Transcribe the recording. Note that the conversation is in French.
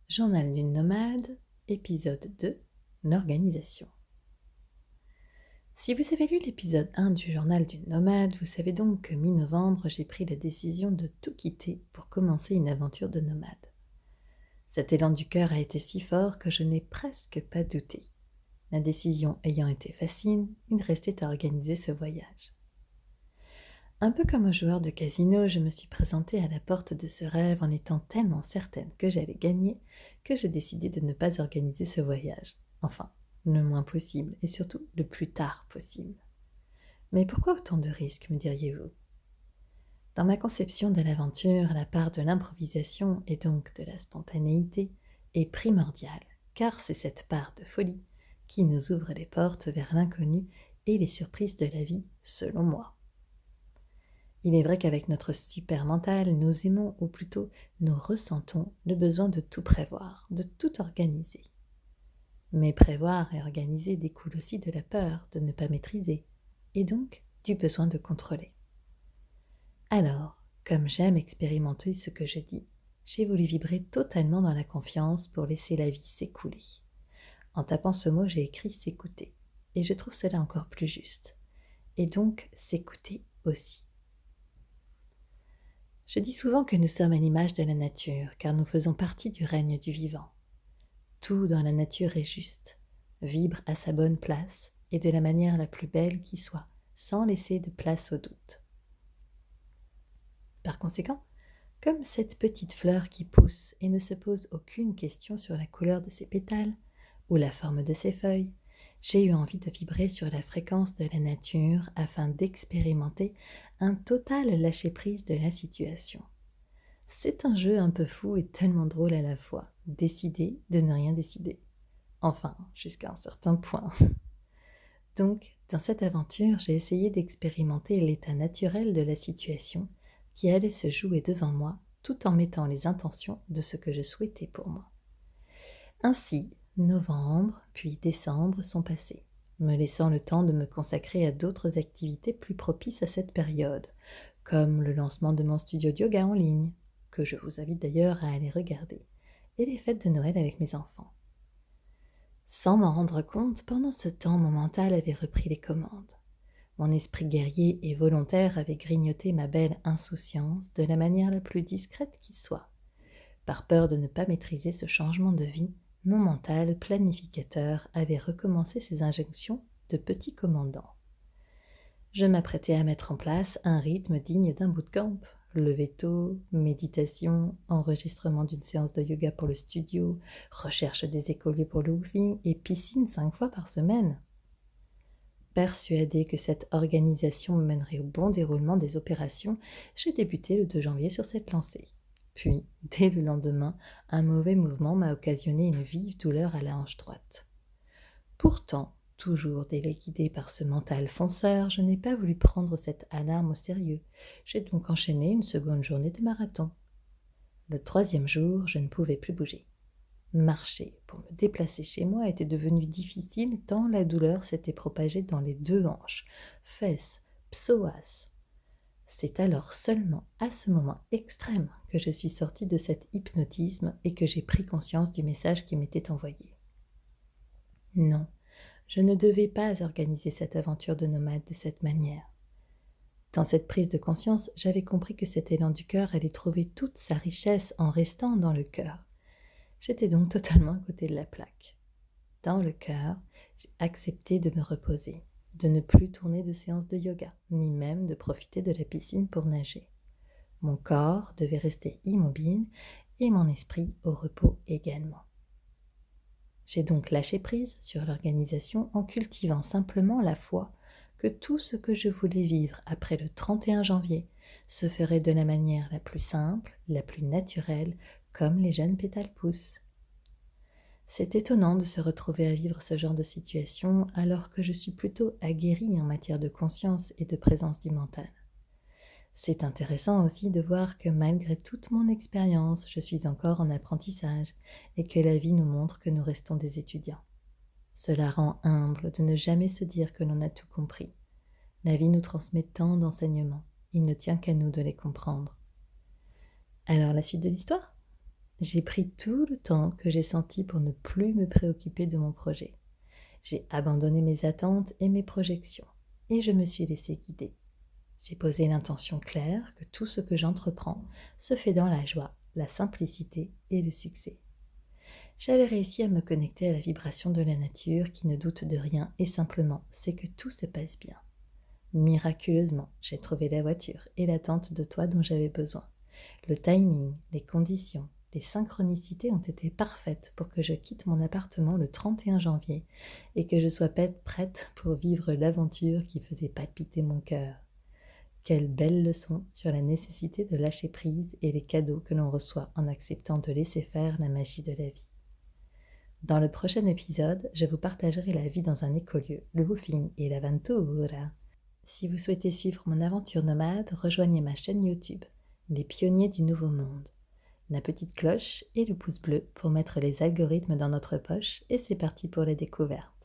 Journal d'une nomade, épisode 2, l'organisation. Si vous avez lu l'épisode 1 du journal d'une nomade, vous savez donc que mi-novembre, j'ai pris la décision de tout quitter pour commencer une aventure de nomade. Cet élan du cœur a été si fort que je n'ai presque pas douté. La décision ayant été facile, il restait à organiser ce voyage. Un peu comme un joueur de casino, je me suis présentée à la porte de ce rêve en étant tellement certaine que j'allais gagner que j'ai décidé de ne pas organiser ce voyage. Enfin, le moins possible et surtout le plus tard possible. Mais pourquoi autant de risques, me diriez-vous ? Dans ma conception de l'aventure, la part de l'improvisation et donc de la spontanéité est primordiale, car c'est cette part de folie qui nous ouvre les portes vers l'inconnu et les surprises de la vie, selon moi. Il est vrai qu'avec notre super mental, nous aimons, ou plutôt nous ressentons le besoin de tout prévoir, de tout organiser. Mais prévoir et organiser découle aussi de la peur de ne pas maîtriser, et donc du besoin de contrôler. Alors, comme j'aime expérimenter ce que je dis, j'ai voulu vibrer totalement dans la confiance pour laisser la vie s'écouler. En tapant ce mot, j'ai écrit s'écouter, et je trouve cela encore plus juste. Et donc s'écouter aussi. Je dis souvent que nous sommes à l'image de la nature, car nous faisons partie du règne du vivant. Tout dans la nature est juste, vibre à sa bonne place et de la manière la plus belle qui soit, sans laisser de place au doute. Par conséquent, comme cette petite fleur qui pousse et ne se pose aucune question sur la couleur de ses pétales ou la forme de ses feuilles, j'ai eu envie de vibrer sur la fréquence de la nature afin d'expérimenter un total lâcher-prise de la situation. C'est un jeu un peu fou et tellement drôle à la fois, décider de ne rien décider. Enfin, jusqu'à un certain point. Donc, dans cette aventure, j'ai essayé d'expérimenter l'état naturel de la situation qui allait se jouer devant moi tout en mettant les intentions de ce que je souhaitais pour moi. Ainsi, novembre puis décembre sont passés, me laissant le temps de me consacrer à d'autres activités plus propices à cette période, comme le lancement de mon studio de yoga en ligne, que je vous invite d'ailleurs à aller regarder, et les fêtes de Noël avec mes enfants. Sans m'en rendre compte, pendant ce temps, mon mental avait repris les commandes. Mon esprit guerrier et volontaire avait grignoté ma belle insouciance de la manière la plus discrète qui soit. Par peur de ne pas maîtriser ce changement de vie, mon mental planificateur avait recommencé ses injonctions de petit commandant. Je m'apprêtais à mettre en place un rythme digne d'un bootcamp. Lever tôt, méditation, enregistrement d'une séance de yoga pour le studio, recherche des écoliers pour le woofing et piscine 5 fois par semaine. Persuadée que cette organisation me mènerait au bon déroulement des opérations, j'ai débuté le 2 janvier sur cette lancée. Puis, dès le lendemain, un mauvais mouvement m'a occasionné une vive douleur à la hanche droite. Pourtant, toujours téléguidée par ce mental fonceur, je n'ai pas voulu prendre cette alarme au sérieux. J'ai donc enchaîné une seconde journée de marathon. Le 3e jour, je ne pouvais plus bouger. Marcher pour me déplacer chez moi était devenu difficile tant la douleur s'était propagée dans les 2 hanches, fesses, psoas. C'est alors seulement à ce moment extrême que je suis sortie de cet hypnotisme et que j'ai pris conscience du message qui m'était envoyé. Non, je ne devais pas organiser cette aventure de nomade de cette manière. Dans cette prise de conscience, j'avais compris que cet élan du cœur allait trouver toute sa richesse en restant dans le cœur. J'étais donc totalement à côté de la plaque. Dans le cœur, j'ai accepté de me reposer, de ne plus tourner de séances de yoga, ni même de profiter de la piscine pour nager. Mon corps devait rester immobile et mon esprit au repos également. J'ai donc lâché prise sur l'organisation en cultivant simplement la foi que tout ce que je voulais vivre après le 31 janvier se ferait de la manière la plus simple, la plus naturelle, comme les jeunes pétales poussent. C'est étonnant de se retrouver à vivre ce genre de situation alors que je suis plutôt aguerrie en matière de conscience et de présence du mental. C'est intéressant aussi de voir que malgré toute mon expérience, je suis encore en apprentissage et que la vie nous montre que nous restons des étudiants. Cela rend humble de ne jamais se dire que l'on a tout compris. La vie nous transmet tant d'enseignements, il ne tient qu'à nous de les comprendre. Alors la suite de l'histoire ? J'ai pris tout le temps que j'ai senti pour ne plus me préoccuper de mon projet. J'ai abandonné mes attentes et mes projections, et je me suis laissé guider. J'ai posé l'intention claire que tout ce que j'entreprends se fait dans la joie, la simplicité et le succès. J'avais réussi à me connecter à la vibration de la nature qui ne doute de rien et simplement sait que tout se passe bien. Miraculeusement, j'ai trouvé la voiture et l'attente de toi dont j'avais besoin. Le timing, les conditions, les synchronicités ont été parfaites pour que je quitte mon appartement le 31 janvier et que je sois prête pour vivre l'aventure qui faisait palpiter mon cœur. Quelle belle leçon sur la nécessité de lâcher prise et les cadeaux que l'on reçoit en acceptant de laisser faire la magie de la vie. Dans le prochain épisode, je vous partagerai la vie dans un écolieu, le woofing et l'aventura. Si vous souhaitez suivre mon aventure nomade, rejoignez ma chaîne YouTube, Les Pionniers du Nouveau Monde. La petite cloche et le pouce bleu pour mettre les algorithmes dans notre poche et c'est parti pour la découverte.